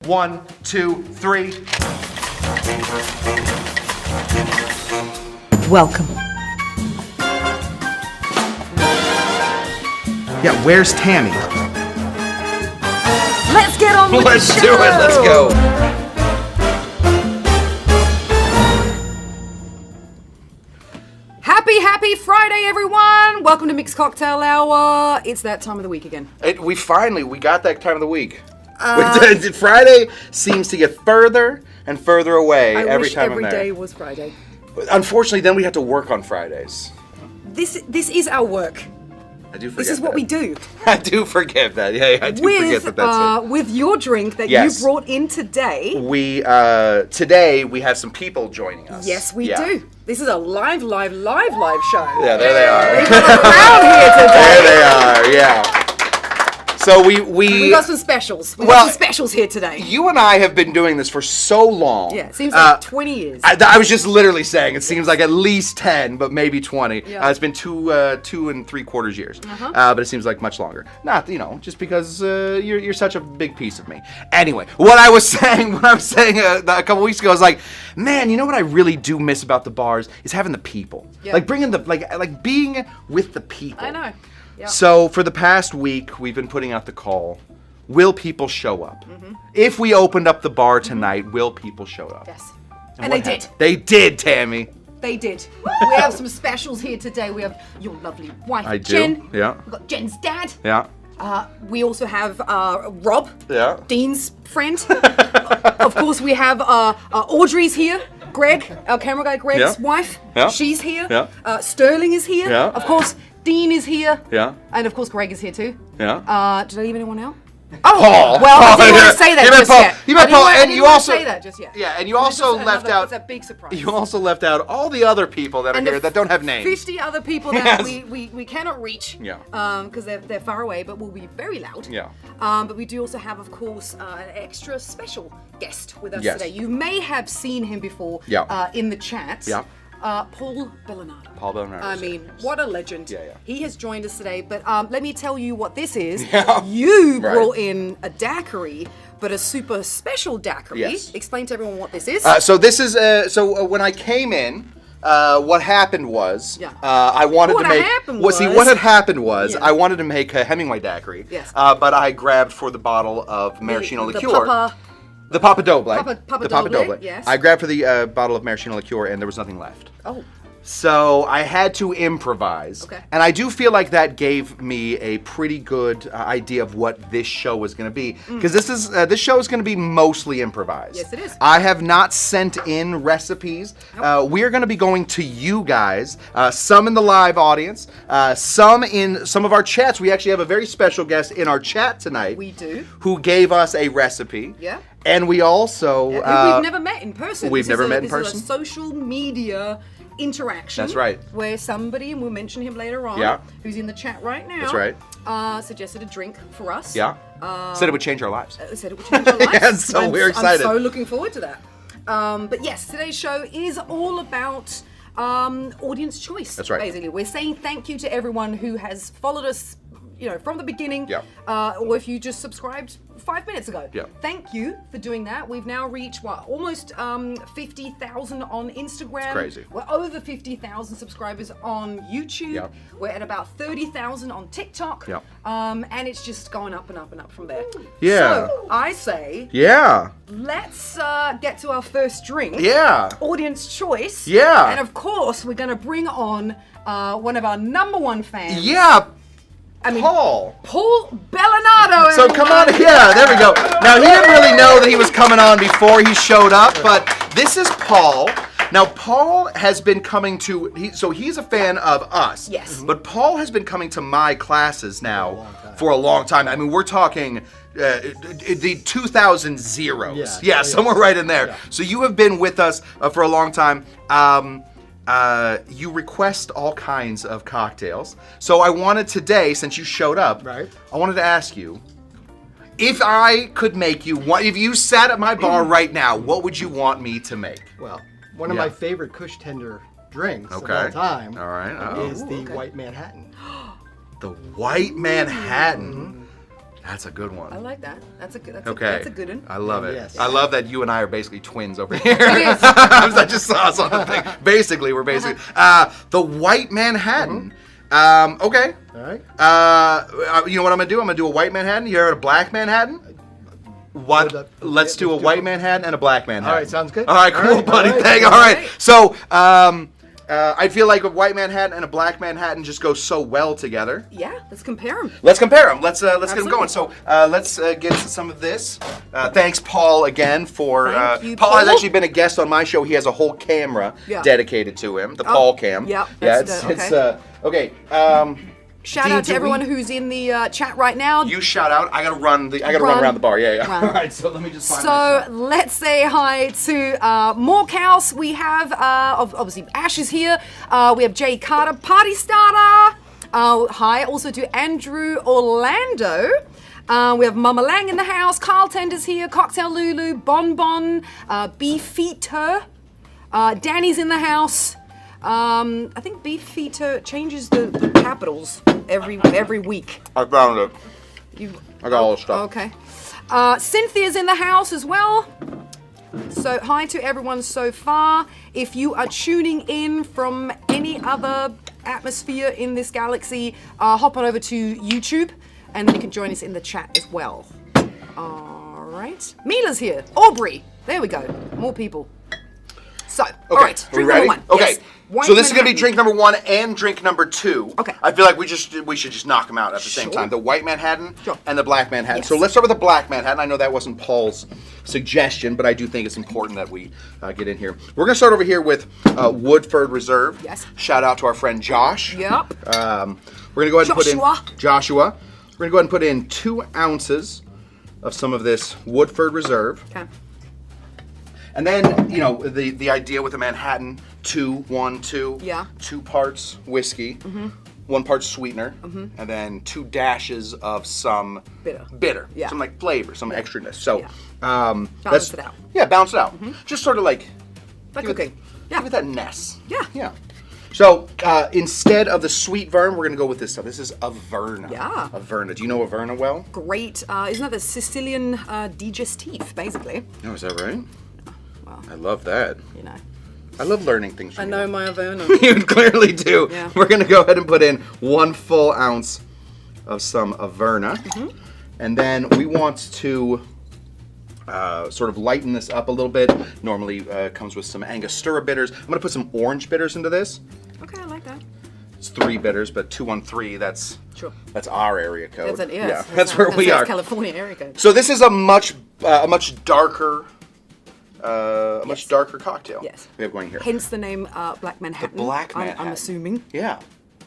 1, 2, 3. Welcome. Yeah, where's Tamee? Let's get on with Let's the show. do it. Let's go. Happy Friday, everyone! Welcome to Mixed Cocktail Hour. It's that time of the week again. We got that time of the week. Friday seems to get further and further away every time I'm there. Every day was Friday. Unfortunately, then we have to work on Fridays. This is our work. I do forget This is what we do. I do forget that. Yeah, I do forget that that's it. With your drink that you brought in today. Today we have some people joining us. Yes, we do. This is a live show. Yeah, there they are. We've got a crowd here today. There they are, yeah. So we got some specials. We've got some specials here today. You and I have been doing this for so long. Yeah, it seems like 20 years. I was just literally saying it seems like at least 10, but maybe 20. Yeah. It's been 2 3/4 years, but it seems like much longer. Not just because you're such a big piece of me. Anyway, what I was saying a couple weeks ago, I was like, man, you know what I really do miss about the bars is having the people, like bringing the like being with the people. I know. Yep. So for the past week, we've been putting out the call. Will people show up? If we opened up the bar tonight, will people show up? Yes. And they did. They did, Tamee. They did. We have some specials here today. We have your lovely wife, Jen. Yeah. We've got Jen's dad. Yeah. We also have Rob. Yeah. Dean's friend. Of course, we have Audrey's here. Greg, our camera guy, Greg's wife. Yeah. She's here. Yeah. Sterling is here. Yeah. Of course, Dean is here. Yeah. And of course, Greg is here too. Yeah. Did I leave anyone out? Paul. Well, I didn't want to say that just yet. You meant Paul, and you also say that just yet. Yeah, and you also left out. It's a big surprise. You also left out all the other people that are here that don't have names. 50 other people that we cannot reach. Yeah. Because they're far away, but will be very loud. Yeah. But we do also have, of course, an extra special guest with us today. You may have seen him before. In the chat. Yeah. Paul Bellinado. Paul Bellinado. I mean, what a legend. Yeah. He has joined us today, but let me tell you what this is. Yeah. You brought in a daiquiri, but a super special daiquiri. Yes. Explain to everyone what this is. So this is when I came in. What happened was I wanted to make. What had happened was I wanted to make a Hemingway daiquiri. Yes. But I grabbed for the bottle of maraschino liqueur. The Papa Doble. Papa Doble. Yes. I grabbed for the bottle of maraschino liqueur, and there was nothing left. Oh. So I had to improvise. Okay. And I do feel like that gave me a pretty good idea of what this show was going to be. Because this show is going to be mostly improvised. Yes, it is. I have not sent in recipes. Nope. We are going to be going to you guys, some in the live audience, some in some of our chats. We actually have a very special guest in our chat tonight. We do. Who gave us a recipe. Yeah. And we also... we've never met in person. We've never met in person. This is a social media interaction. That's right. Where somebody, and we'll mention him later on, who's in the chat right now. That's right. Suggested a drink for us. Yeah. Said it would change our lives. Said it would change our lives. Yeah, so we're excited. I'm so looking forward to that. But yes, today's show is all about audience choice. That's right. Basically, we're saying thank you to everyone who has followed us, from the beginning. Yeah. Or if you just subscribed 5 minutes ago. Yeah. Thank you for doing that. We've now reached almost 50,000 on Instagram. It's crazy. We're over 50,000 subscribers on YouTube. Yeah. We're at about 30,000 on TikTok. Yeah. And it's just going up and up and up from there. Yeah. So I say, let's get to our first drink. Yeah. Audience choice. Yeah. And of course, we're going to bring on one of our #1 fans. Yeah. Paul Bellinado. So come on, there we go. Now he didn't really know that he was coming on before he showed up, but this is Paul. Now Paul has been coming to, he's a fan of us. Yes. But Paul has been coming to my classes now for a long time. I mean, we're talking the 2000s. Yeah, somewhere right in there. Yeah. So you have been with us for a long time. You request all kinds of cocktails. So I wanted today, since you showed up, I wanted to ask you, if I could make you one, if you sat at my bar right now, what would you want me to make? Well, one of my favorite Kush Tender drinks of all time is the White Manhattan. The White Manhattan. That's a good one. I like that. That's a good. That's Okay. a good one. I love it. Yes. I love that you and I are basically twins over here. It is. I just saw something. Basically, we're basically the White Manhattan. Okay. All right. You know what I'm gonna do? I'm gonna do a White Manhattan. You heard a Black Manhattan? What? Let's do a White Manhattan and a Black Manhattan. All right, sounds good. All right, cool, buddy. all right. Thank you. All right. So, I feel like a White Manhattan and a Black Manhattan just go so well together. Yeah, let's compare them. Let's compare them. Let's get them Absolutely. going. So let's get some of this. Thanks, Paul, again for. Thank you, Paul has Paul. actually been a guest on my show. He has a whole camera dedicated to him, the Paul cam. yeah, Yeah. that's It's okay. okay. Shout Dean, out to do everyone we- who's in the chat right now. You shout out. I gotta run around the bar. Yeah. Run. All right. So let me just find So this. let's say hi to Morehouse. We have obviously Ash is here. We have Jay Carter, Party Starter. Hi also to Andrew Orlando. We have Mama Lang in the house. Carl Tender's here. Cocktail Lulu, Bon Bon, Beefeater. Danny's in the house. I think Beefeater changes the capitals every week. I found it. I got all the stuff. Okay. Cynthia's in the house as well. So hi to everyone so far. If you are tuning in from any other atmosphere in this galaxy, hop on over to YouTube and then you can join us in the chat as well. All right. Mila's here. Aubrey. There we go. More people. So, all right. Are we Drink ready? number 1. Okay. Yes. White So this is gonna be Manhattan. drink number 1 and drink number 2. Okay. I feel like we should just knock them out at the same Sure. time. The White Manhattan Sure. and the Black Manhattan. Yes. So let's start with the Black Manhattan. I know that wasn't Paul's suggestion, but I do think it's important that we get in here. We're gonna start over here with Woodford Reserve. Yes. Shout out to our friend Josh. Yep. We're gonna go ahead and put in Joshua. We're gonna go ahead and put in 2 ounces of some of this Woodford Reserve. Okay. And then, you know, the idea with the Manhattan, 2, 1, 2. Yeah. 2 parts whiskey, 1 part sweetener, and then 2 dashes of some Bitter. Yeah. some like flavor, some extraness. So, Yeah. balance it out. Yeah, balance it out. Just sort of like Like give cooking. Give it that ness. Yeah. Yeah. So instead of the sweet vern, we're gonna go with this stuff. This is Averna. Yeah. Averna. Do you know Averna well? Great. Isn't that the Sicilian digestif, basically? Oh, is that right? Well, I love that. you know. I love learning things from I you. know my Averna. You clearly do. Yeah. We're going to go ahead and put in 1 full ounce of some Averna. And then we want to sort of lighten this up a little bit. Normally comes with some Angostura bitters. I'm going to put some orange bitters into this. Okay, I like that. It's 3 bitters, but 213, that's our area code. That's where we are. California area code. So this is a much darker much darker cocktail. Yes. We have going here. Hence the name Black Manhattan. The Black Manhattan. I'm assuming. Yeah.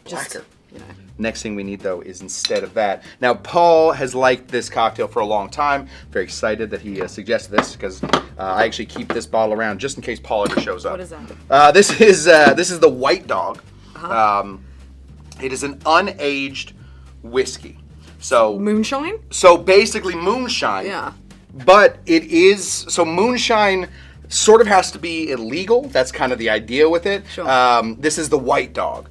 Just, Blacker. you know. Next thing we need, though, is instead of that. Now, Paul has liked this cocktail for a long time. Very excited that he suggested this because I actually keep this bottle around just in case Paul ever shows up. What is that? This is the White Dog. It is an unaged whiskey. So Moonshine? So basically moonshine. Yeah. But it is so moonshine sort of has to be illegal. That's kind of the idea with it. Sure. This is the White Dog.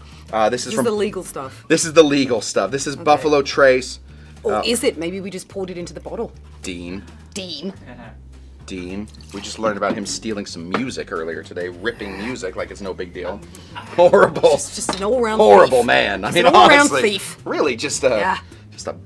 This is from the legal stuff. This is the legal stuff. This is Buffalo Trace. Or is it? Maybe we just poured it into the bottle. Dean. Dean. We just learned about him stealing some music earlier today, ripping music like it's no big deal. Horrible. Just an all-round horrible thief. man. Just I mean, an all-round honestly, thief. really, just a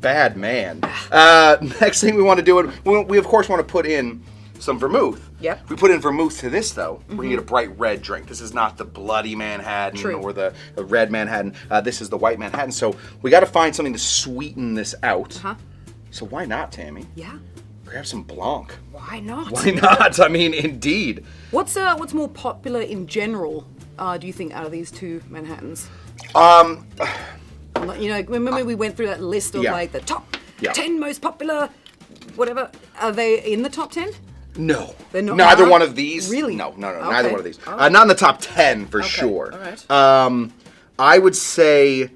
bad man. Ah. Next thing we want to do, we of course want to put in some vermouth. Yep. If we put in vermouth to this, though, we're gonna get a bright red drink. This is not the bloody Manhattan or the red Manhattan. This is the white Manhattan. So we got to find something to sweeten this out. So why not, Tammy? Yeah. Grab some Blanc. Why not? Why not? I mean, indeed. What's more popular in general? Do you think out of these 2 Manhattans? You know, remember we went through that list of like the top 10 most popular, whatever. Are they in the top 10? No. They're not. Neither one of these. Really? No. Okay. Neither one of these. All right. Not in the top 10 for sure. All right. I would say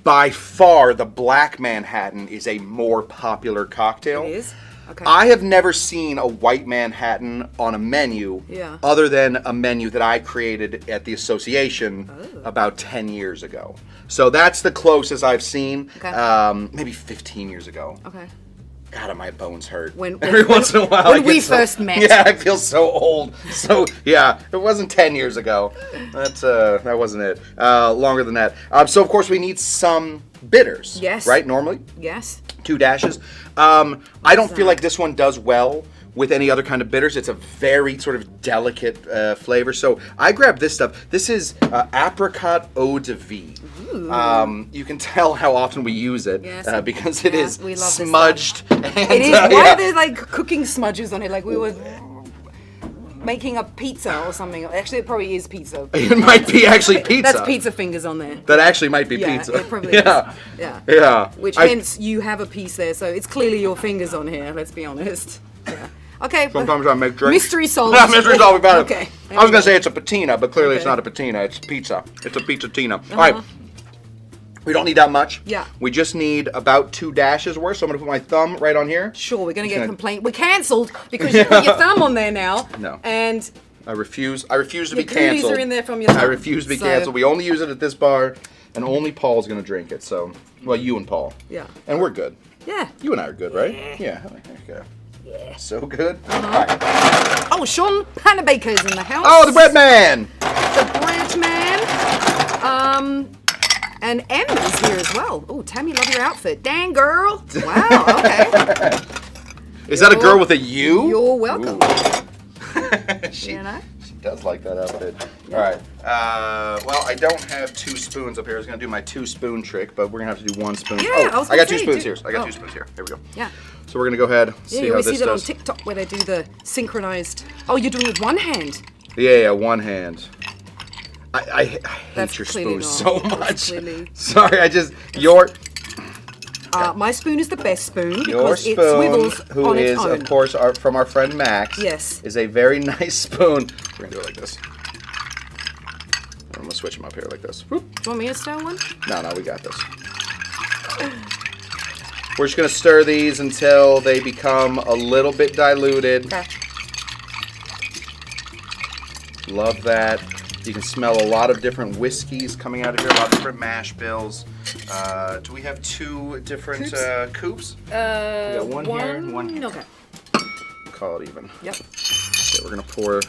by far the Black Manhattan is a more popular cocktail. It is? Okay. I have never seen a white Manhattan on a menu other than a menu that I created at the association about 10 years ago. So that's the closest I've seen. Okay. Maybe 15 years ago. Okay. God, my bones hurt. When Every once in a while, when we first met. Yeah, I feel so old. So yeah, it wasn't 10 years ago. That wasn't it. Longer than that. So of course we need some bitters. Yes. Right. Normally. Yes. 2 dashes. I don't feel like this one does well with any other kind of bitters. It's a very sort of delicate flavor. So I grabbed this stuff. This is apricot eau de vie. You can tell how often we use it because it is we love smudged. And, it is. Why are there like cooking smudges on it? Like we were making a pizza or something. Actually, it probably is pizza. It might be actually pizza. That's pizza fingers on there. That actually might be Yeah, pizza. it probably is. Yeah. Yeah. Which hence you have a piece there, so it's clearly your fingers on here. Let's be honest. Yeah. Okay. Sometimes I make drinks. Mystery solved. Yeah, mystery solved. We got it. Okay. I was gonna say it's a patina, but clearly it's not a patina. It's pizza. It's a pizzatina. All right. We don't need that much. Yeah. We just need about 2 dashes worth. So I'm gonna put my thumb right on here. Sure, we're gonna get a complaint. We're cancelled because you put your thumb on there now. No. And I refuse to be the canceled. goodies are in there from your thumb. I refuse to be canceled. We only use it at this bar, and only Paul's gonna drink it. So, well, you and Paul. Yeah. And we're good. Yeah. You and I are good, right? Yeah. Okay. Yeah. So good. All right. Oh, Sean Panabaker's in the house. Oh, the bread man. The bread man. And Em is here as well. Oh, Tammy, love your outfit. Dang, girl. Wow, okay. Is that a girl with a U? You're welcome. she, You know? she does like that outfit. All right. Well, I don't have 2 spoons up here. I was going to do my 2-spoon trick, but we're going to have to do 1 spoon. Yeah, oh, I got was 2 gonna spoons say, here. I got 2 spoons here. Here we go. Yeah. So we're going to go ahead and see Yeah, how we this see that on does. TikTok where they do the synchronized. Oh, you're doing it with one hand. Yeah, 1 hand. I hate That's your clearly spoon not. so That's much. clearly- Sorry, your My spoon is the best spoon your because it spoon, swivels who on is its own. of course from our friend Max. Yes. Is a very nice spoon. We're gonna do it like this. I'm gonna switch them up here like this. Whoop. Do you want me to stir one? No, we got this. We're just gonna stir these until they become a little bit diluted. Okay. Love that. You can smell a lot of different whiskeys coming out of here, a lot of different mash bills. Do we have 2 different coops? We got one here and one here. Okay. Call it even. Yep. Okay, we're gonna pour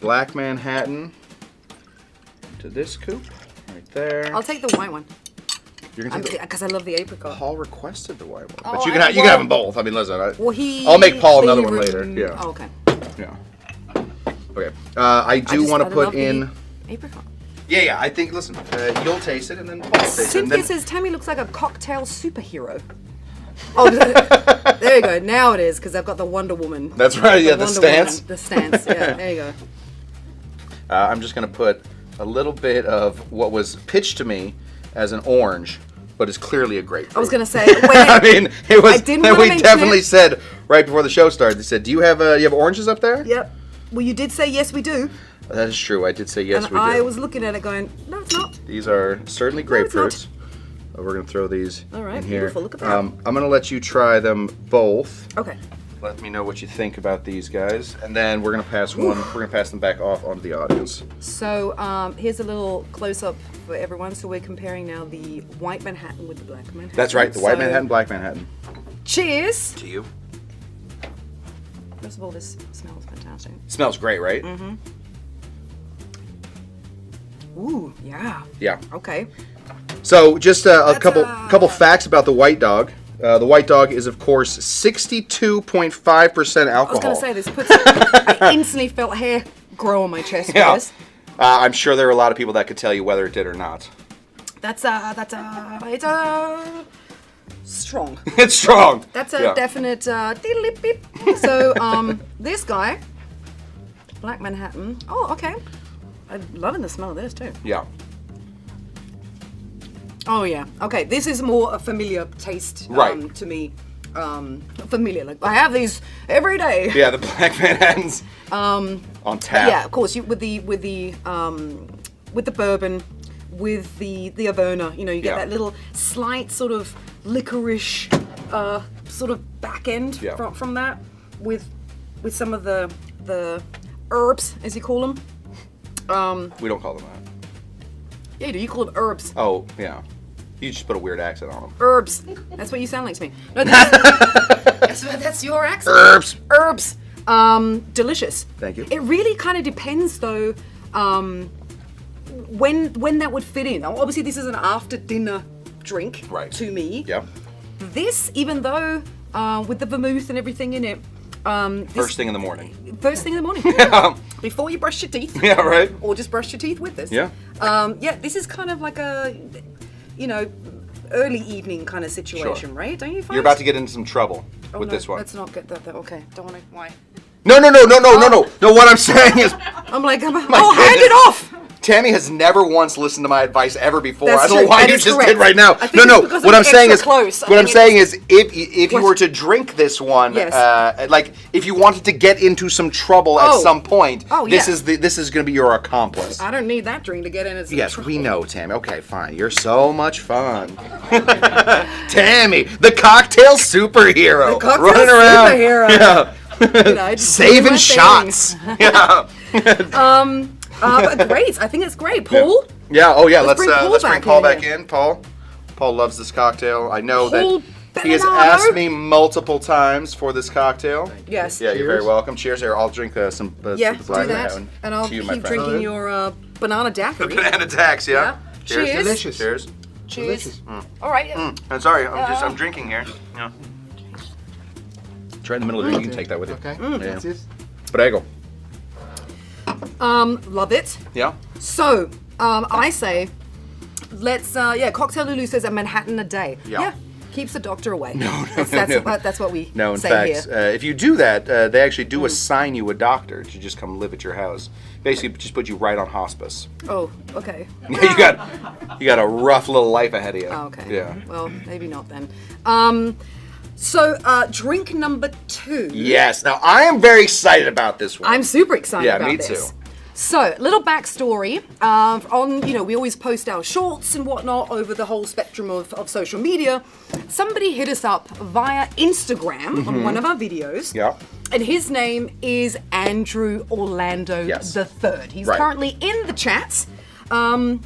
Black Manhattan into this coop right there. I'll take the white one You're gonna take because I love the apricot. Paul requested the white one, Oh, but you can have them both. I mean, listen. Well, I'll make Paul another one later. Yeah. Oh, okay. Yeah. Okay. I do want to put love the in. apricot. Yeah. I think. Listen, you'll taste it, and then Paul will taste it. Cynthia And then, says Tammy looks like a cocktail superhero. Oh, there you go. Now it is because I've got the Wonder Woman. that's right. Yeah, the Wonder stance. Woman, the stance. Yeah, there you go. I'm just gonna put a little bit of what was pitched to me as an orange, but is clearly a grapefruit. I was gonna say. I mean, it was. I didn't wanna we mention definitely it. said right before the show started. They said, "Do you have oranges up there?" Yep. Well, you did say yes, we do. That is true. I did say yes. And We I do. was looking at it, going, no, it's not. These are certainly No, it's not. grapefruits. We're gonna throw these All right, in here. beautiful. Look at that. I'm gonna let you try them both. Okay. Let me know what you think about these guys, and then we're gonna pass one. We're gonna pass them back off onto the audience. So here's a little close-up for everyone. So we're comparing now the white Manhattan with the black Manhattan. That's right. The white So, Manhattan, black Manhattan. Cheers. To you. First of all, this smells fantastic. Smells great, right? Mm-hmm. Ooh, yeah. Yeah. Okay. So just a That's couple facts about the white dog. The white dog is, of course, 62.5% alcohol. I was going to say this puts. I instantly felt hair grow on my chest. For Yeah. this. I'm sure there are a lot of people that could tell you whether it did or not. It's strong. It's strong. That's a Yeah. definite diddly-beep. So this guy, Black Manhattan. Oh, okay. I'm loving the smell of this too. Yeah. Oh yeah. Okay, this is more a familiar taste Right. to me. Familiar. Like I have these every day. Yeah, the black Manhattans on tap. Yeah, of course. You with the bourbon, with the Averna. You know, you get Yeah. that little slight sort of licorice sort of back end Yeah. from that, with some of the herbs, as you call them. We don't call them that. Yeah, you do. You call them herbs. Oh, yeah. You just put a weird accent on them. Herbs. That's what you sound like to me. No, that's your accent. Herbs. Herbs. Delicious. Thank you. It really kind of depends, though, when that would fit in. Now, obviously, this is an after-dinner drink to me. Yeah. This, even though with the vermouth and everything in it, First thing in the morning. First thing in the morning. Yeah. Before you brush your teeth. Yeah, right. Or just brush your teeth with this. Yeah. Yeah, this is kind of like a, early evening kind of situation, right? Don't you find? You're about to get into some trouble with no, this one. Let's not get that. Okay, don't want to. Why? No. No, what I'm saying is... I'm like, hand goodness. it off! Tammy has never once listened to my advice ever before. That's I don't true. know why That you is just correct. did right now. I think No. it's because What I'm I'm saying is, extra close. I what I'm think saying is, if you What? were to drink this one, Yes. like if you wanted to get into some trouble at some point, this yeah. is going to be your accomplice. I don't need that drink to get in. As Yes, we know, Tammy. Okay, fine. You're so much fun. Tammy, the cocktail superhero. The cocktail running around. superhero. Yeah. Just Saving doing my shots. Yeah. But great. I think it's great. Paul? Yeah, oh yeah, Let's let's bring bring Paul Paul back in. Paul loves this cocktail. I know Paul that he has Bernardo? asked me multiple times for this cocktail. Yes. Yeah, you're very Cheers. welcome. Cheers. Here, I'll drink some Yeah, the do black that. one And I'll to you, my keep friend. drinking your banana daiquiri. Banana tax, yeah. Cheers. Delicious. Cheers. Cheers. Delicious. All right. I'm sorry, I'm drinking here. Yeah. Try in the middle of it. You can take that with you. Okay. Yeah. That's it. Prego. Love it. Yeah. So, I say, let's, Cocktail Lulu says a Manhattan a day. Yeah. Keeps the doctor away. No. That's what we No, in say fact, here. if you do that, they actually do assign you a doctor to just come live at your house. Basically, just put you right on hospice. Oh, okay. Yeah, you got a rough little life ahead of you. Oh, okay. Yeah. Well, maybe not then. So, drink number 2. Yes. Now I am very excited about this one. I'm super excited Yeah, about me this. too. So, little backstory. We always post our shorts and whatnot over the whole spectrum of social media. Somebody hit us up via Instagram on one of our videos. Yeah. And his name is Andrew Orlando Yes. III. He's Right. currently in the chat. And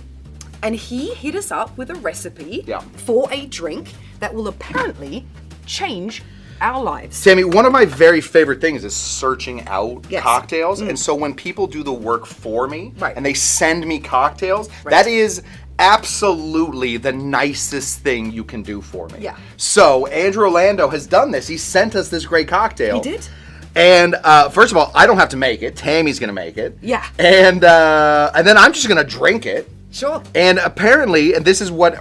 he hit us up with a recipe Yeah. for a drink that will apparently change our lives. Tammy, one of my very favorite things is searching out Yes. cocktails. And so when people do the work for me Right. and they send me cocktails, Right. that is absolutely the nicest thing you can do for me. Yeah. So Andrew Orlando has done this. He sent us this great cocktail. He did? And first of all, I don't have to make it. Tammy's gonna make it. Yeah. And then I'm just gonna drink it. Sure. And apparently, and this is what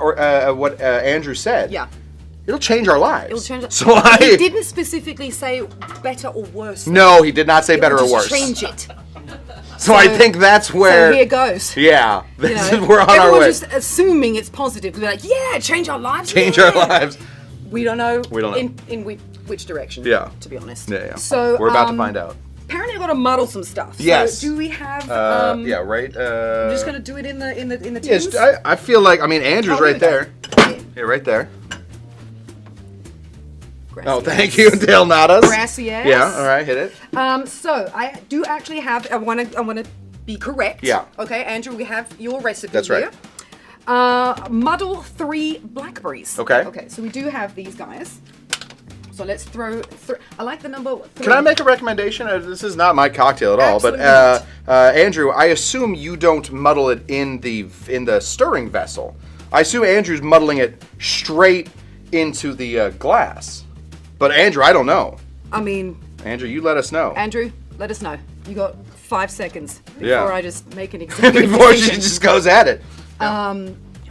Andrew said. Yeah. It'll change our lives. It'll change. So He didn't specifically say better or worse. No, he did not say better or Just worse. Change it. So I think that's where. So here goes. Yeah, this is we're on Everyone's our way. just assuming it's positive. They're like, yeah, change our lives. Change yeah. our lives. We don't know. We don't know. In which direction. Yeah. To be honest. Yeah. So we're about to find out. Apparently, I've got to muddle some stuff. Yes. So do we have? Yeah. Right. I'm just gonna do it in the Yes. tins. I feel like Andrew's Oh, right here there. we go. Yeah, right there. Gracias. Oh, thank you, Dale Nadas. Gracias. Yeah. All right. Hit it. So I do actually have. I want to be correct. Yeah. Okay, Andrew, we have your recipe That's right. here. Muddle 3 blackberries. Okay. Okay, so we do have these guys. So let's throw. I like the number 3. Can I make a recommendation? This is not my cocktail at all, but Absolutely Andrew, I assume you don't muddle it in the stirring vessel. I assume Andrew's muddling it straight into the glass. But Andrew, I don't know. I mean, Andrew, you let us know. Andrew, let us know. You got 5 seconds before Yeah. I just make an executive Before she decision. just goes at it.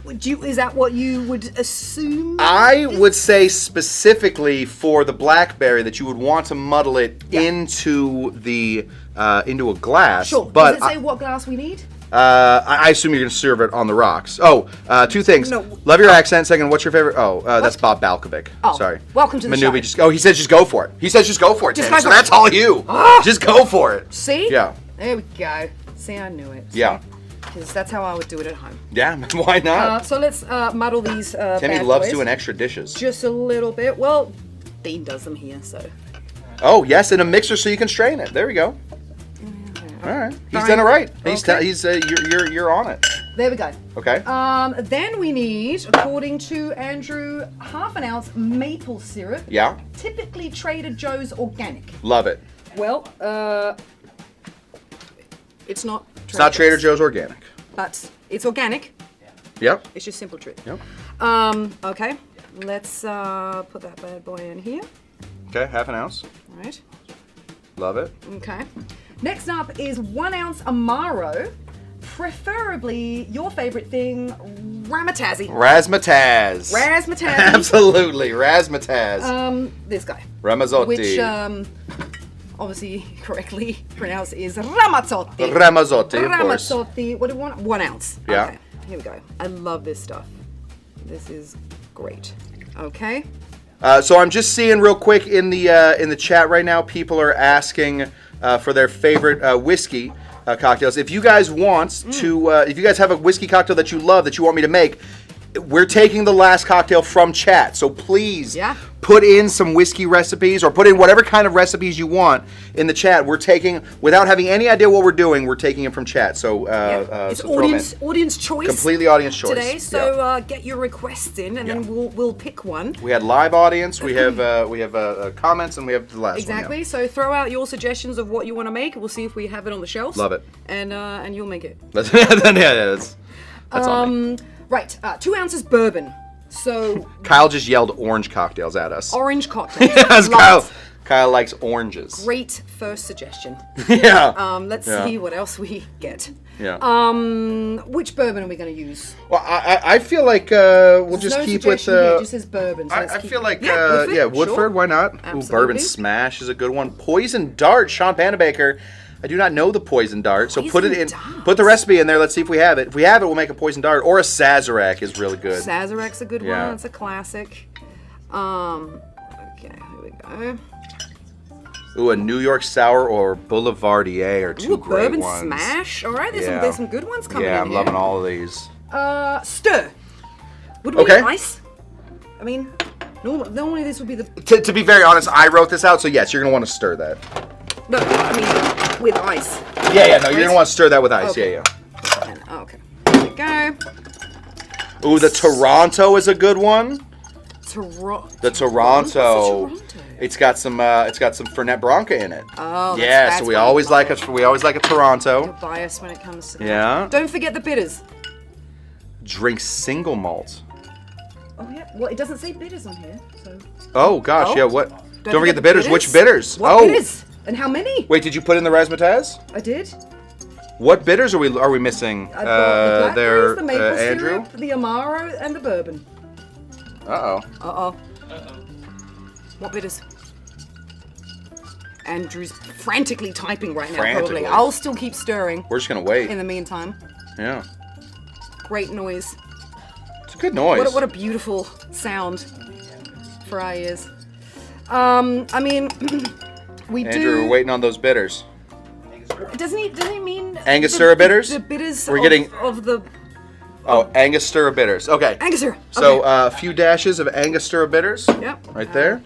Is that what you would assume? I would say specifically for the blackberry that you would want to muddle it into a glass. Sure. But Does it say what glass we need? I assume you're going to serve it on the rocks. Oh, 2 things. No. Love your accent. Second, what's your favorite? Oh, that's Bob Balkovic. Oh, Sorry. welcome to the Manubi show. he says just go for it. He says just go for it, Just Tim. go So for it. that's all you. Just go for it. See? Yeah. There we go. See, I knew it. Yeah. Because that's how I would do it at home. Yeah, why not? So let's muddle these Timmy bad loves boys. doing extra dishes. Just a little bit. Well, Dean does them here, so. Oh, yes, in a mixer so you can strain it. There we go. All right. He's done it right. Okay. You're on it. There we go. Okay. Then we need, according to Andrew, half an ounce maple syrup. Yeah. Typically Trader Joe's organic. Love it. Well, it's not. It's not Trader Joe's organic. But it's organic. Yep. It's just simple truth. Yep. Okay. Let's put that bad boy in here. Okay, half an ounce. All right. Love it. Okay. Next up is 1 ounce Amaro. Preferably your favorite thing, Razzmatazz. Razzmatazz. Razzmatazz. Absolutely, razzmatazz. This guy. Ramazzotti. Which, obviously correctly pronounced is Ramazzotti. Ramazzotti, of course. Ramazzotti. What do you want? 1 ounce. Yeah. Okay. Here we go. I love this stuff. This is great. Okay. So I'm just seeing real quick in the chat right now, people are asking for their favorite whiskey cocktails. If you guys want to, if you guys have a whiskey cocktail that you love that you want me to make, we're taking the last cocktail from chat. So please put in some whiskey recipes or put in whatever kind of recipes you want in the chat. We're taking, without having any idea what we're doing, we're taking it from chat. So it's so audience choice. Completely audience choice today. So get your requests in, and then we'll pick one. We had live audience. We have comments, and we have the last one. Exactly. So throw out your suggestions of what you want to make. We'll see if we have it on the shelves. Love it. And you'll make it. That's on me. Right. 2 ounces bourbon. So Kyle just yelled orange cocktails at us. orange cocktails. Yes, Kyle likes oranges. Great first suggestion. Yeah. Let's see what else we get. Yeah. Which bourbon are we going to use? Well, I feel like we'll just no keep with here, it just says bourbon. So I feel like Woodford, Woodford. sure. Why not? Absolutely. Ooh, bourbon smash is a good one. Poison dart, Sean Panabaker. I do not know the poison dart, so put it in. Put the recipe in there. Let's see if we have it. If we have it, we'll make a poison dart, or a Sazerac is really good. Sazerac's a good Yeah. one. It's a classic. Okay, here we go. Ooh, a New York sour or Boulevardier are two great bourbon ones. smash. All right, there's some good ones coming in Yeah, I'm here. loving all of these. Stir. Would we Okay. ice? I mean, normally this would be the. To be very honest, I wrote this out, so yes, you're gonna want to stir that. No, I mean with ice. Yeah, no, you're gonna want to stir that with ice. Okay. Yeah. Okay. Here we go. Ooh, the Toronto is a good one. The Toronto. What's a Toronto? It's got some Fernet Branca in it. Oh, yeah. that's So we what always I like a Toronto. You're biased when it comes to that. Yeah. Don't forget the bitters. Drink single malt. Oh yeah. Well, it doesn't say bitters on here, so. Oh gosh, Oh. yeah. What? Don't forget the bitters. Which bitters? What oh. bitters? And how many? Wait, did you put in the razzmatazz? I did. What bitters are we missing? I got the blackberries, the maple Andrew. syrup, the Amaro, and the bourbon. Uh Uh-oh. What bitters? Andrew's frantically typing right now, Frantically. probably. I'll still keep stirring We're just gonna wait. in the meantime. Yeah. Great noise. It's a good noise. What a beautiful sound for our ears. I mean, we Andrew, we're waiting on those bitters. Doesn't he mean Angostura bitters? The bitters We're getting of the Oh, Angostura bitters. Okay. Angostura. So okay. a few dashes of Angostura bitters. Yep. Right there.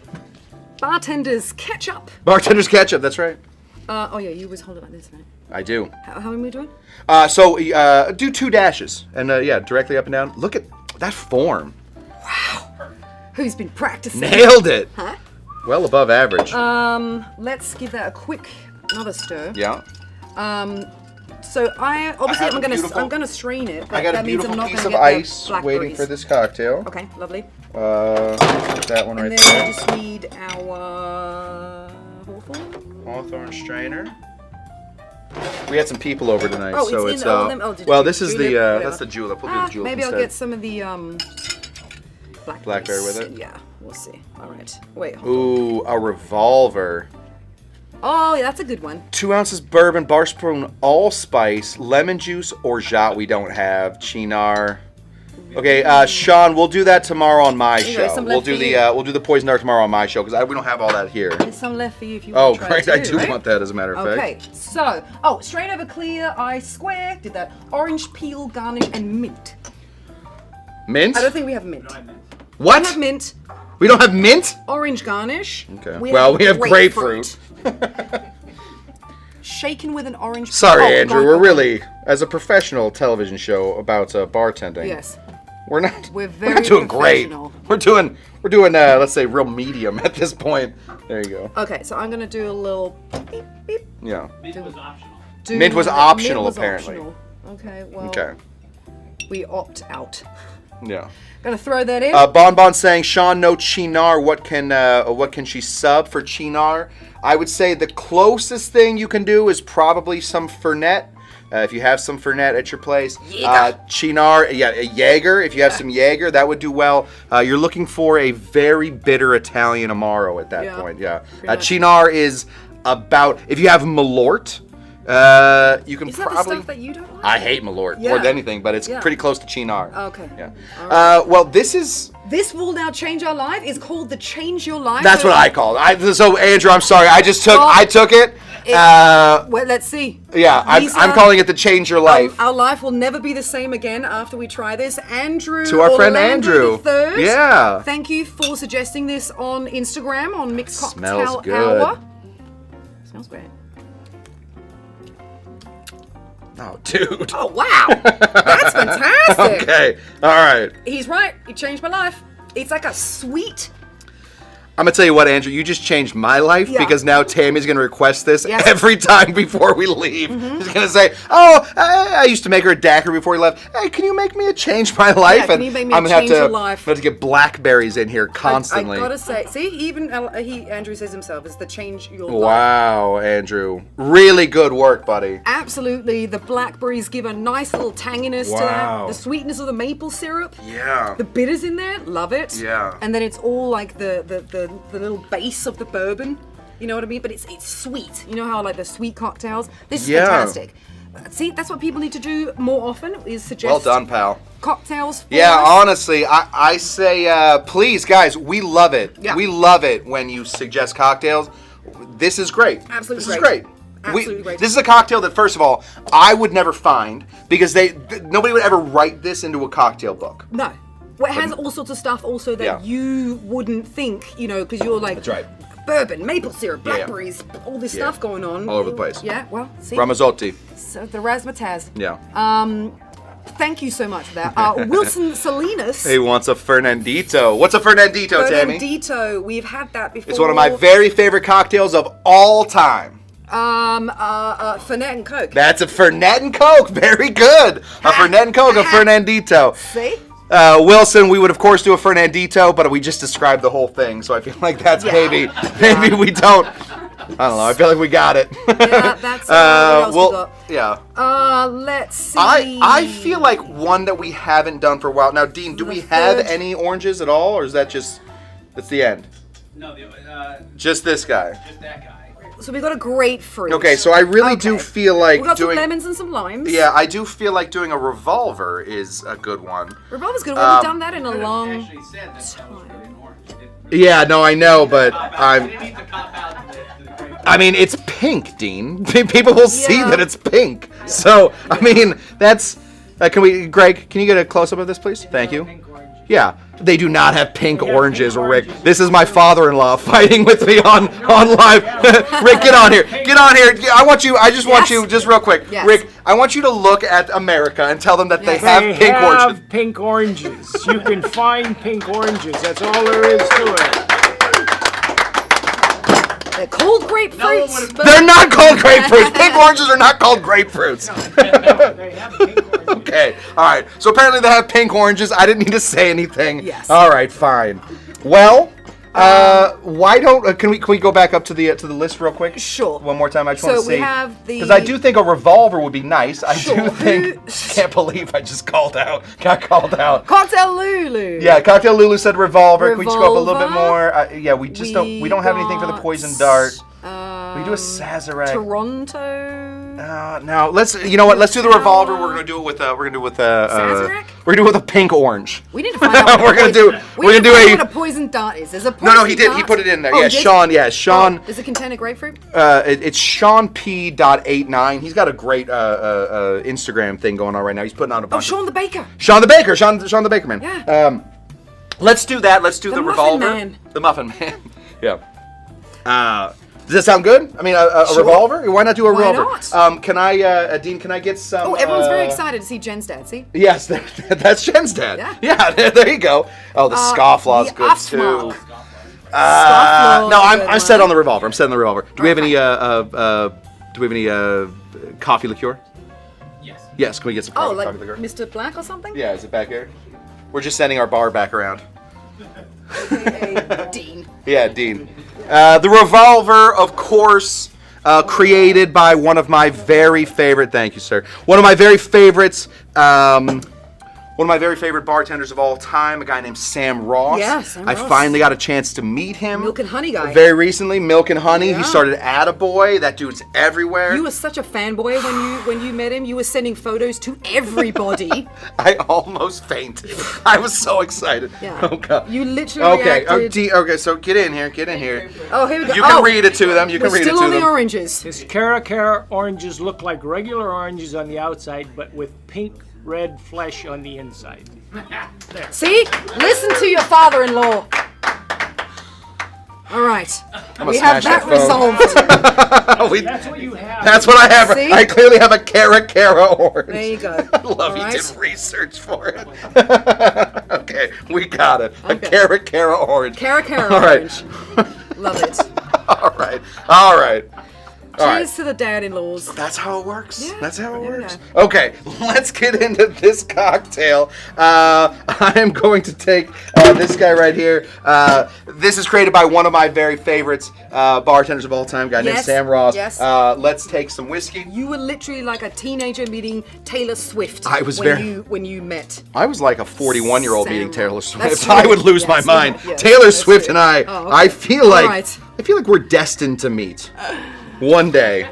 Bartender's ketchup. Bartender's ketchup. That's right. Oh yeah, you always hold it like this, right? I do. How am I doing? So do 2 dashes and yeah, directly up and down. Look at that form. Who's been practicing? Nailed it. Huh? Well above average. Let's give that a quick another stir. Yeah. So have a beautiful- I'm gonna strain it. But I got a that means I'm beautiful not piece gonna of get the ice blackberries. waiting for this cocktail. Okay, lovely. Put that one And right then there. we just need our Hawthorne. Hawthorne strainer. We had some people over tonight, Oh, so it's it's in all of them? Oh, did well, you- this is julep? the Whatever. that's the julep. We'll do the julep Maybe instead. I'll get some of the blackberries. Blackberry with it? Yeah, we'll see. All right. Wait. Hold on. Ooh, a revolver. Oh, yeah, that's a good one. 2 ounces bourbon, bar spoon, allspice, lemon juice, orgeat we don't have, chinar. Okay, Sean, we'll do that tomorrow on my There you go, show. some We'll left do for the you. we'll do the poison dart tomorrow on my show because we don't have all that here. There's some left for you if you Oh, want to try great! it I too, do right? want that as a matter of fact. Okay, so, strain over clear, I square, did that. Orange peel, garnish, and mint. Mint? I don't think we have mint. What? We have mint, We don't have mint? orange garnish. Okay. We have grapefruit. Shaken with an orange Sorry, oh, Andrew. gone- We're really. as a professional television show about bartending. Yes. We're not. We're very not doing great. professional. We're doing let's say real medium at this point. There you go. Okay, so I'm gonna do a little beep beep. Yeah. Mint was optional. Mint was optional, Mint was apparently. optional. Okay, well, Okay. we opt out. Yeah. Gonna throw that in. Bon Bon saying, Sean, no Chinar. What can she sub for Chinar? I would say the closest thing you can do is probably some Fernet. If you have some Fernet at your place. Chinar, a Jaeger. If you have some Jaeger, that would do well. You're looking for a very bitter Italian Amaro at that point. Yeah. Chinar is about, if you have Malort, you can Is that the probably. stuff that you don't like? I hate Malort more than anything, but it's pretty close to Chinar. Okay. Yeah. Well, this is. This will now change our life. It's called the Change Your Life. That's what I called it. So Andrew, I'm sorry. I took it. Well, let's see. Yeah, I'm calling it the Change Your Life. Our life will never be the same again after we try this. Andrew. To our friend Andrew. III. Yeah. Thank you for suggesting this on Instagram on Mixed Cocktail Smells good. Hour. Smells great. Oh, dude. Oh, wow. That's fantastic. Okay. All right. He's right. He changed my life. It's like a sweet. I'm going to tell you what, Andrew, you just changed my life because now Tammy's going to request this every time before we leave. She's going to say, oh, I used to make her a daiquiri before he left. Hey, can you make me a Change My Life? Yeah, can you make me a Change Your Life? I'm going to get blackberries in here constantly. I got to say, see, even Andrew says himself, it's the Change Your Life. Wow, Andrew. Really good work, buddy. Absolutely. The blackberries give a nice little tanginess to that. The sweetness of the maple syrup. Yeah. The bitters in there. Love it. Yeah. And then it's all like the little base of the bourbon. You know what I mean? But it's sweet. You know how like the sweet cocktails? This is fantastic. See, that's what people need to do more often is suggest Well done, pal. cocktails for Yeah, us. honestly, I say, please, guys, we love it. Yeah. We love it when you suggest cocktails. This is great. Absolutely This is great. great. Absolutely great. This is a cocktail that, first of all, I would never find because nobody would ever write this into a cocktail book. No. Well, it has all sorts of stuff also that you wouldn't think, you know, because you're like... That's right. Bourbon, maple syrup, blackberries, all this stuff going on. All over the place. Yeah, well, see. Ramazzotti. So the razzmatazz. Yeah. Thank you so much for that. Wilson Salinas. He wants a Fernandito. What's a Fernandito, Tammy? Fernandito. We've had that before. It's one of my very favorite cocktails of all time. Fernet and Coke. That's a Fernet and Coke. Very good. A Fernet and Coke, a Fernandito. See? Wilson, we would of course do a Fernandito, but we just described the whole thing, so I feel like that's maybe we don't. I don't know. I feel like we got it. Yeah, that's what else we got. Yeah. Let's see. I feel like one that we haven't done for a while. Now, Dean, do we have any oranges at all, or is that just that's the end? No, Just this guy. just that guy. So we got a grapefruit. Okay, so I really do feel like we got doing. some lemons and some limes. Yeah, I do feel like doing a revolver is a good one. Revolver's good. We haven't done that in a long Actually said that that was really an orange. Yeah, no, I know, but I didn't need to cop out the grapefruit. I mean, it's pink, Dean. People will see Yeah. that it's pink. So, I mean, that's. Greg, can you get a close up of this, please? Thank you. Yeah, they do not have pink oranges, Rick. This is my father-in-law fighting with me on live. Rick, get on here. Get on here. I just want you, just real quick. Yes. Rick, I want you to look at America and tell them that they have They pink have oranges. pink oranges. You can find pink oranges. That's all there is to it. They're called grapefruits. but- They're not called grapefruits. Pink oranges are not called grapefruits. They have pink oranges. Okay, all right. So apparently they have pink oranges. I didn't need to say anything. Yes. All right, fine. Well, why don't can we go back up to the list real quick? Sure. One more time. I just want to So see. we have the. Because I do think a revolver would be nice. I Sure. do think. Can't believe I just got called out. Cocktail Lulu. Yeah, Cocktail Lulu said revolver. Can we just go up a little bit Revolver. more? Yeah, we just don't. We don't have anything for the poison dart. We do a Sazerac. Toronto. No, let's. You know what? Let's do the revolver. We're gonna do it with. Sazerac? We're gonna do it with a pink orange. We need to find out. We're gonna do what a poison dart is. There's a poison No, he did. He dart? put it in there. Oh, Yeah, did Sean. he? Yeah, Sean. Oh, does it contain a grapefruit? It's Sean P.89. He's got a great Instagram thing going on right now. He's putting out a bunch. Sean the Baker. Sean the Baker. Sean the Baker man. Yeah. Let's do that. Let's do the Muffin revolver. Man. The Muffin Man. Yeah. Does that sound good? I mean, a Sure. revolver? Why not do a Why revolver? not? Can I, Dean? Can I get some? Oh, everyone's very excited to see Jen's dad. See? Yes, that's Jen's dad. Yeah. There you go. Oh, the scofflaw's the good Asthma. too. Scofflaw No, is a I'm good set one. on the revolver. I'm set on the revolver. Do we have any? Coffee liqueur? Yes. Yes. Can we get some Oh, coffee, like coffee liqueur? Mr. Black or something? Yeah. Is it back here? We're just sending our bar back around. Dean. Yeah, Dean. The revolver, of course, created by one of my very favorite. Thank you, sir. One of my very favorites. One of my very favorite bartenders of all time, a guy named Sam Ross. Yeah, Sam I Ross. finally got a chance to meet him. Milk and Honey guy. Very recently, Milk and Honey. Yeah. He started Attaboy. That dude's everywhere. You were such a fanboy when you met him. You were sending photos to everybody. I almost fainted. I was so excited. Yeah. Oh, God. You literally Okay. reacted. Okay, so get in here. Get in here. Oh, here we go. You can read it to them. You can We're read it still to on them. the oranges. His Cara oranges look like regular oranges on the outside, but with pink red flesh on the inside. See? Listen to your father-in-law. All right. gonna We have smash that that phone. resolved. That's what you have. That's what I have. See? I clearly have a Cara orange. There you go. I love All you right. did research for it. Okay, we got it. Okay. A Cara orange. Cara All right. orange. Love it. All right. All right. All right. Cheers to the dad-in-laws. That's how it works. Yeah, That's how it there we works. Okay, let's get into this cocktail. I am going to take this guy right here. This is created by one of my very favorites, bartenders of all time, a guy named Yes, Sam Ross. yes. Let's take some whiskey. You were literally like a teenager meeting Taylor Swift. I was when you met. I was like a 41-year-old Sam meeting Taylor Ross. Swift. That's I true. would lose my Yes, mind. yeah, Taylor that's Swift true. and I, Oh, okay. I feel like Alright. we're destined to meet one day.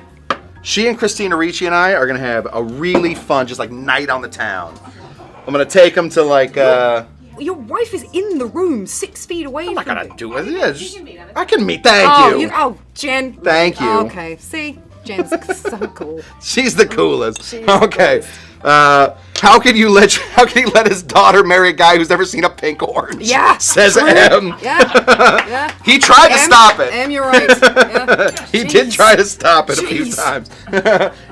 She and Christina Ricci and I are gonna have a really fun, just like night on the town. I'm gonna take them to like. Your wife is in the room, 6 feet away I'm not from gonna you. do it. Yeah, just, I can meet. Thank Oh, you. Jen. Thank you. Okay, see, Jen's so cool. She's the coolest. She is the Okay. coolest. How can he let his daughter marry a guy who's never seen a pink orange? Yeah. Says true. M. Yeah. He tried to Em, stop it. Em, you're right. Yeah. He did Jeez. try to stop it a few Jeez. times.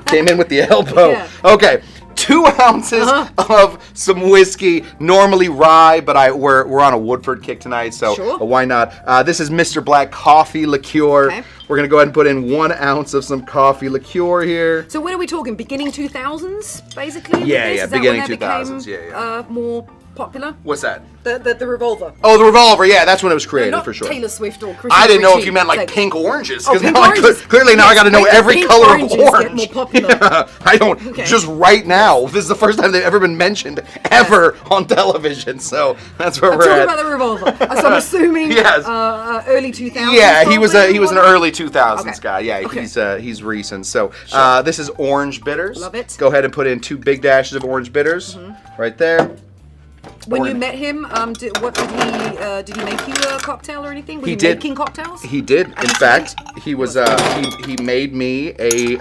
Came in with the elbow. Yeah. Okay. 2 ounces of some whiskey, normally rye, but we're on a Woodford kick tonight, so Sure. why not? This is Mr. Black coffee liqueur. Okay. We're gonna go ahead and put in 1 ounce of some coffee liqueur here. So when are we talking? Beginning 2000s, basically? with Yeah, this? yeah, Is that beginning when that 2000s, became, yeah. more popular? What's that? The revolver. Oh, the revolver. Yeah, that's when it was created Not for sure. Taylor Swift or Christina I didn't know if Ricci. you meant like Like- pink oranges, Oh, because pink now oranges. clearly now I Yes, got to know when the every pink color of oranges get orange. more popular. Yeah, I don't. Okay. Just right now, this is the first time they've ever been mentioned ever on television. So that's where I'm we're talking at. about the revolver. So I'm assuming Yes. early 2000s. Yeah, he was probably, an or- early 2000s Okay. guy. Yeah, Okay. he's recent. So this is orange bitters. Love it. Go ahead and put in 2 big dashes of orange bitters right there. When you Orange. met him, did he make you a cocktail or anything? Was He he did. making cocktails? He did. In fact, he was he made me a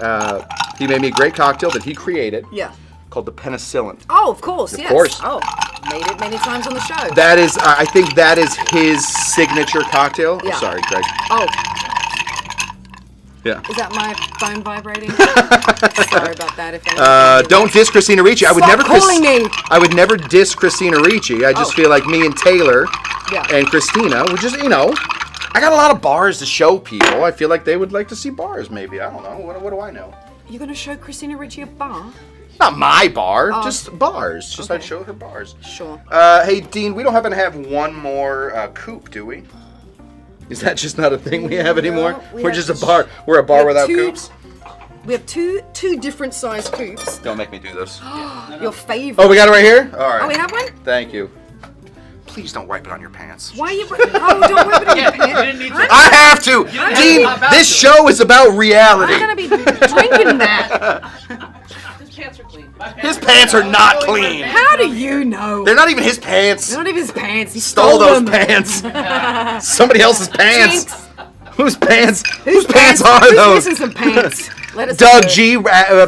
great cocktail that he created Yeah. called the penicillin. Oh, of course. Yes. course. Oh, made it many times on the show. That is, I think that is his signature cocktail. Yeah. Oh, sorry, Greg. Oh, Yeah. is that my phone vibrating? Sorry about that. If Don't diss Christina Ricci. I would Stop never calling me. I would never diss Christina Ricci. I just Oh. feel like me and Taylor Yeah. and Christina would just, I got a lot of bars to show people. I feel like they would like to see bars, maybe. I don't know. What do I know? You're going to show Christina Ricci a bar? Not my bar, just bars. Just I'd Okay. show her bars. Sure. Hey, Dean, we don't happen to have one more coupe, do we? Is that just not a thing we have anymore? we We're have just a bar. We're a bar have without two- coupes. We have two different size coupes. Don't make me do this. Your favorite. Oh, we got it right here? All right. Oh, we have one? Thank you. Please don't wipe it on your pants. Why are you... Oh, don't whip it in your You pants. didn't need to. I have to! have Dean, to. About this to. show is about reality. I'm going to be drinking that. His pants are clean. His pants are not clean. How do you know? They're not even his pants. None of his pants. He Stole those them. pants. Somebody else's pants. Jinx. Whose pants? Whose pants are Who's those? missing some pants? Let us Doug know. G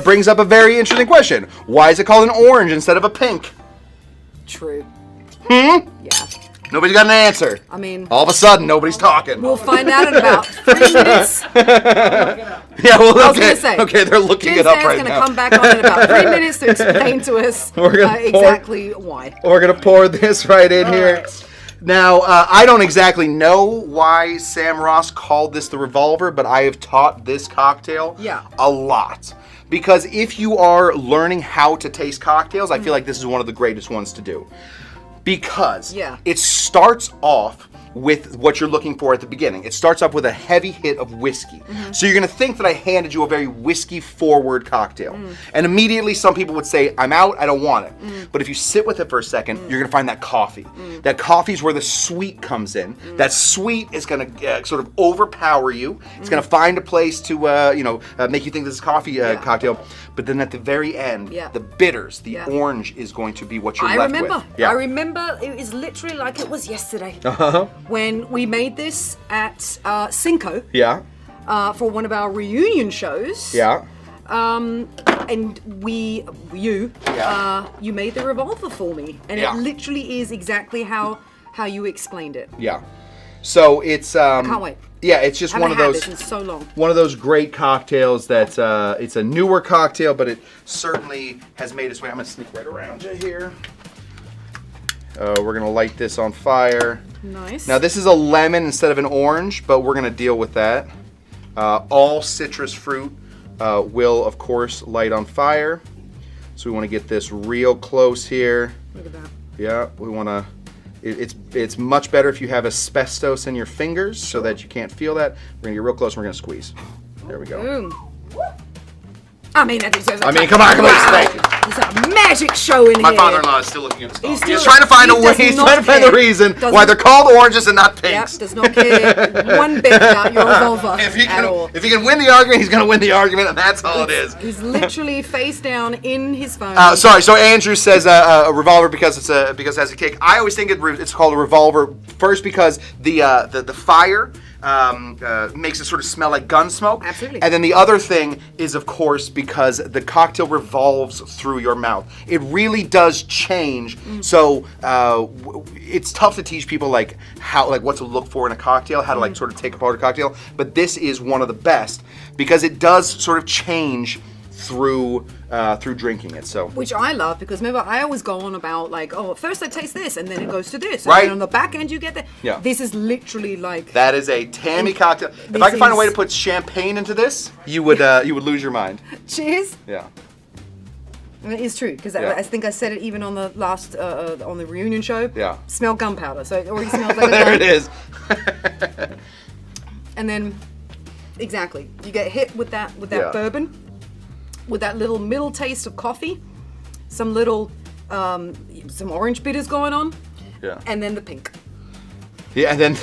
brings up a very interesting question. Why is it called an orange instead of a pink? True. Hmm? Yeah. Nobody's got an answer. I mean, All of a sudden, nobody's talking. we'll find out in about 3 minutes. Yeah, well, I was gonna say. Okay, they're looking Jim it up Stan's right going to now. come back on in about 3 minutes to explain to us We're gonna pour- exactly why. We're gonna pour this right in here. right. Now, I don't exactly know why Sam Ross called this the Revolver, but I have taught this cocktail a lot. Because if you are learning how to taste cocktails, I feel like this is one of the greatest ones to do. Because it starts off with what you're looking for at the beginning. It starts off with a heavy hit of whiskey. So you're gonna think that I handed you a very whiskey forward cocktail. And immediately some people would say, I'm out, I don't want it. But if you sit with it for a second, you're gonna find that coffee. That coffee is where the sweet comes in. That sweet is gonna sort of overpower you. It's gonna find a place to make you think this is a coffee cocktail. But then at the very end, the bitters, the orange is going to be what you're left with. I remember it was literally like it was yesterday. When we made this at Cinco for one of our reunion shows. And you made the Revolver for me, and it literally is exactly how you explained it. So it's I can't wait. Yeah, it's just one of those. This in so long. One of those great cocktails that it's a newer cocktail, but it certainly has made its way. I'm gonna sneak right around you here. We're gonna light this on fire. Nice. Now this is a lemon instead of an orange, but we're gonna deal with that. All citrus fruit will, of course, light on fire. So we want to get this real close here. Look at that. Yeah, we want to. It's much better if you have asbestos in your fingers so that you can't feel that. We're gonna get real close and we're gonna squeeze. There we go. Boom. I mean, that deserves a I mean, clap. come on, Wow. thank you. It's a magic show in My here. father-in-law is still looking at the stove. He's He's still- trying to find a he way. does He's not trying to find the care. reason Doesn't- why they're called oranges and not Yep, pinks. does not care one bit about your Revolver If he at all. can win the argument, he's gonna win the argument, and that's all it is. He's literally face down in his phone. Sorry. So Andrew says a revolver because it has a kick. I always think it's called a revolver first because the fire makes it sort of smell like gun smoke. Absolutely. And then the other thing is, of course, because the cocktail revolves through your mouth. It really does change. So it's tough to teach people like what to look for in a cocktail, how to sort of take apart a cocktail. But this is one of the best because it does sort of change through drinking it. So Which I love because remember I always go on about like, oh, first I taste this and then it goes to this. And Right. then on the back end you get that. Yeah. This is literally like that is a Tamee cocktail. If this I could find a way is- to put champagne into this, you would lose your mind. cheers. Yeah. And it is true because Yeah. I think I said it even on the last on the reunion show. Yeah. Smell gunpowder, so it already smells like a There gun. it is. And then exactly, you get hit with that Yeah. bourbon, with that little middle taste of coffee, some little some orange bitters going on, Yeah. and then the pink. Yeah, and then.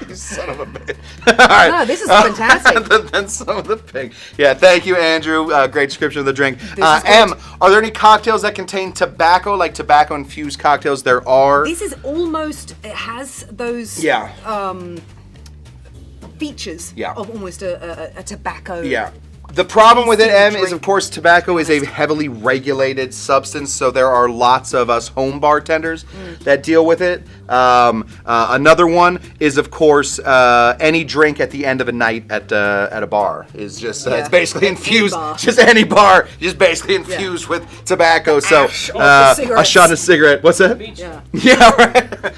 You son of a bitch. All right. No, this is fantastic. Then some of the pink. Yeah, thank you, Andrew. Great description of the drink. This is great. Em, are there any cocktails that contain tobacco, like tobacco-infused cocktails? There are. This is almost, it has those features Yeah. of almost a tobacco. Yeah. The problem with it, Tasty Em, is drink. of course tobacco is a heavily regulated substance, so there are lots of us home bartenders that deal with it. Another one is of course any drink at the end of a night at a bar is just it's basically Any infused. bar. Just any bar, just basically infused with tobacco. So ash of the a cigarettes. shot of cigarette. What's that? Yeah. Yeah, right.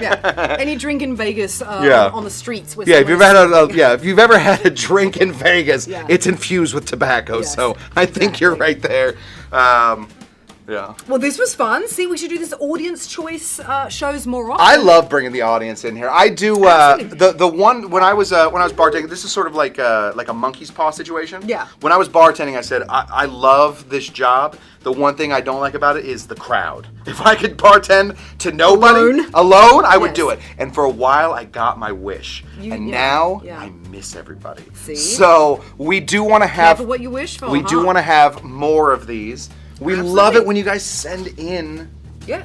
Yeah. Any drink in Vegas Yeah. on the streets with Yeah, if someone you've if you've ever had a drink in Vegas, Yeah. it's infused with tobacco. Yes, So I think you're right there. Yeah. Well, this was fun. See, we should do this audience choice shows more often. I love bringing the audience in here. I do. Absolutely. The one when I was bartending. This is sort of like a monkey's paw situation. Yeah. When I was bartending, I said I love this job. The one thing I don't like about it is the crowd. If I could bartend to nobody alone, I would Yes. do it. And for a while, I got my wish. And now I miss everybody. See? So we do want to have. Careful what you wish for. We do want to have more of these. We love Absolutely. it when you guys send in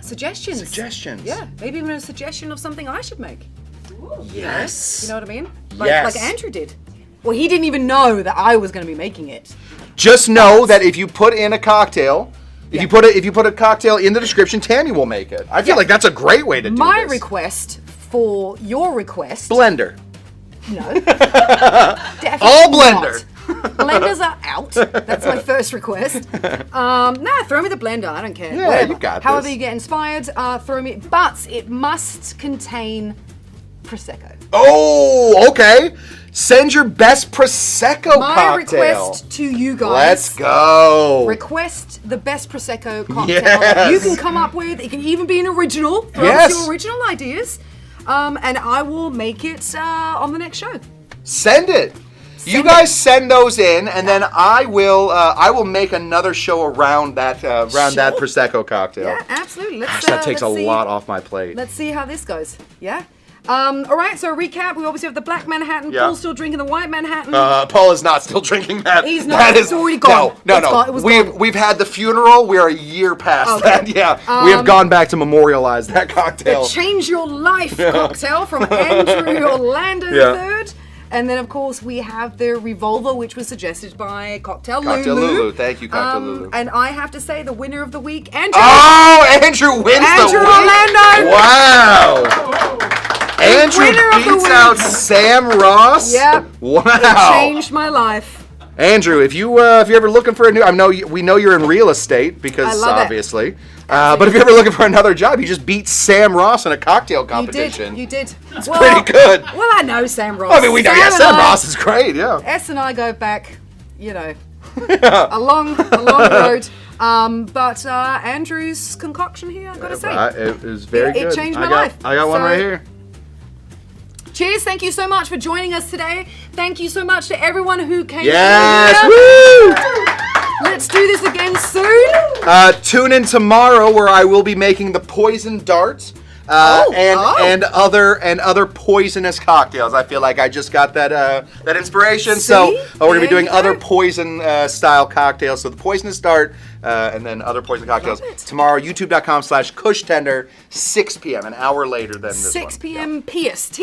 suggestions. suggestions. Yeah, maybe even a suggestion of something I should make. Yes. You know what I mean? Yes. Like Andrew did. Well, he didn't even know that I was going to be making it. Just know that if you put in a cocktail, If you put a cocktail in the description, Tammy will make it. I feel like that's a great way to do My this. request for your request. Blender. No. Definitely All blender. not. Blenders are out. That's my first request. Throw me the blender. I don't care. Yeah, Whatever. you got However this. you get inspired, throw me. But it must contain Prosecco. Oh, okay. Send your best Prosecco My cocktail. request to you guys. Let's go. Request the best Prosecco cocktail Yes. you can come up with. It can even be an original. Throw Yes. us your original ideas. And I will make it on the next show. Send it. You guys send those in, and then I will make another show around that that Prosecco cocktail. Yeah, absolutely. Gosh, that takes a lot off my plate. Let's see how this goes. Yeah. All right. So recap: we obviously have the Black Manhattan. Yeah. Paul's still drinking the White Manhattan. Paul is not still drinking that. He's not. That It's already gone. No, It's gone. It was We've had the funeral. We are a year past Okay. that. Yeah, we have gone back to memorialize that cocktail. Change Your Life cocktail from Andrew Orlando III. And then, of course, we have the Revolver, which was suggested by Cocktail Lulu. Thank you, Cocktail Lulu. And I have to say, the winner of the week, Andrew. Oh, Andrew wins Andrew the week. Orlando. Wow. Andrew winner of the beats week. out Sam Ross. Yep. Wow. Changed my life. Andrew, if you're ever looking for a new, we know you're in real estate because I love it. obviously. But if you're ever looking for another job, you just beat Sam Ross in a cocktail competition. You did. It's pretty good. Well, I know Sam Ross. I mean, we know. Yeah, and Sam I- Ross is great. Yeah. S and I go back, a long road. But Andrew's concoction here, I've got to say. It was very good. It changed my life. I got one So- right here. Cheers, thank you so much for joining us today. Thank you so much to everyone who came. Yes. Here. Woo! Let's do this again soon. Tune in tomorrow where I will be making the poison dart. And other poisonous cocktails. I feel like I just got that inspiration. So we're gonna be There doing you other go. poison style cocktails. So the poisonous dart and then other poison cocktails Love it. tomorrow. YouTube.com/CushTender, 6 p.m. An hour later than this 6 one. p.m. PST.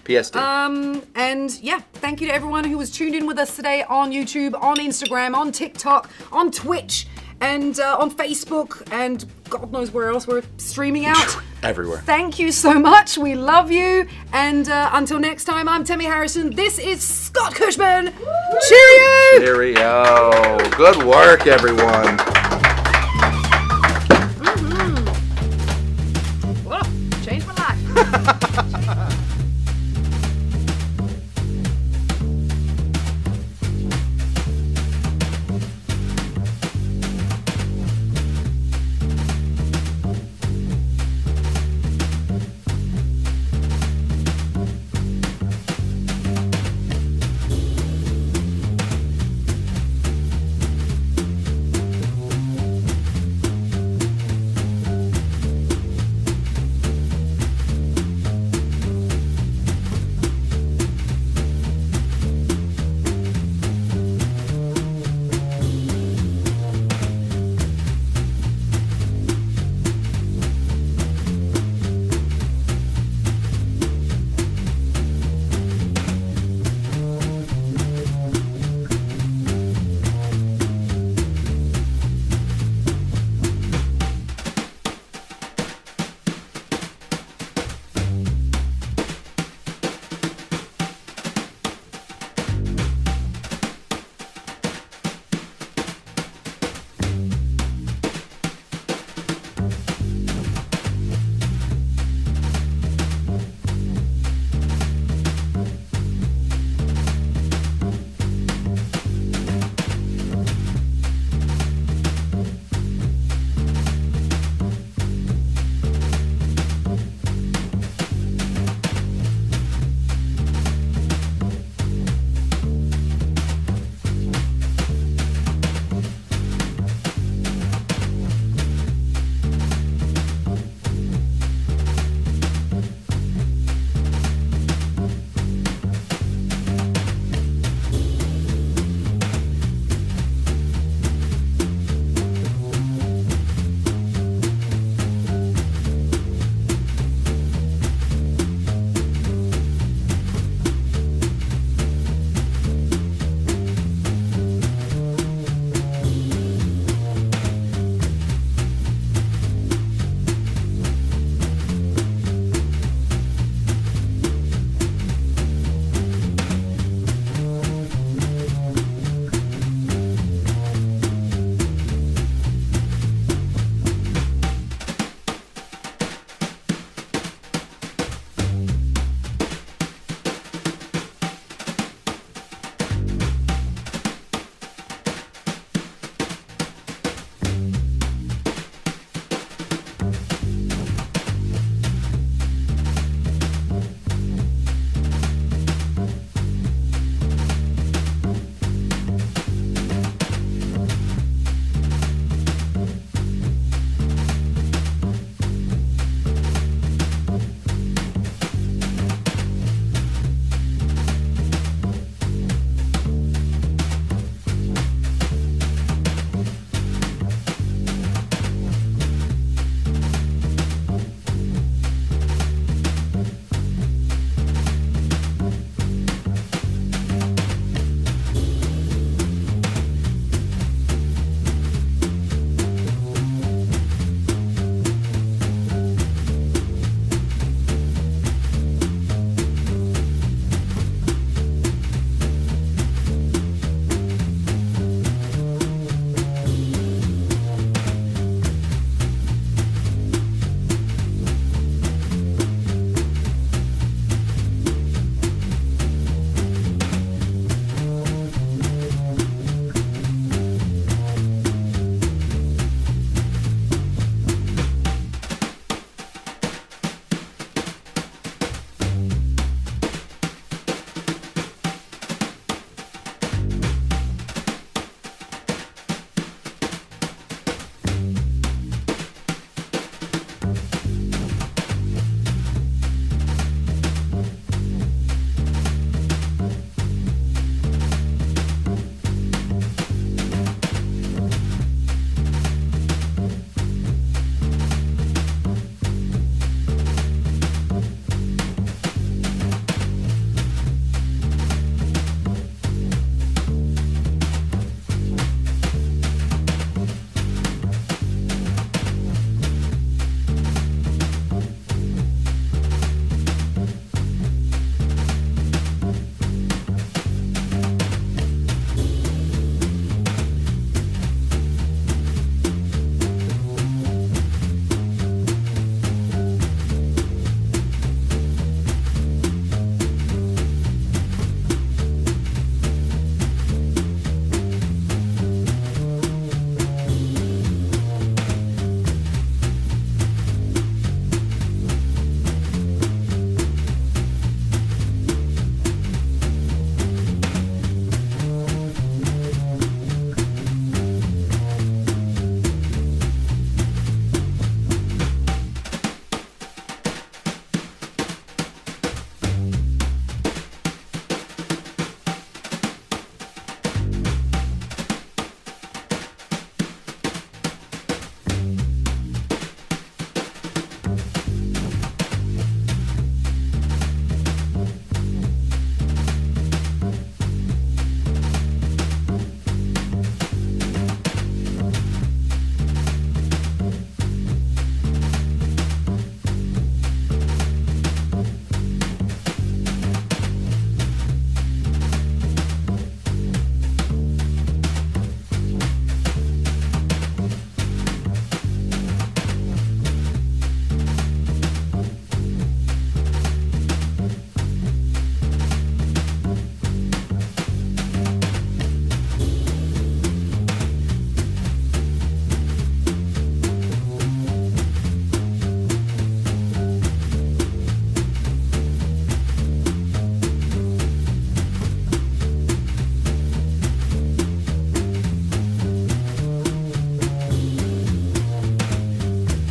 Yeah. PST. And yeah, thank you to everyone who was tuned in with us today on YouTube, on Instagram, on TikTok, on Twitch, and on Facebook, and God knows where else we're streaming out. Everywhere. Thank you so much. We love you. And until next time, I'm Tamee Harrison. This is Scott Cushman. Cheerio! Cheerio. Good work, everyone.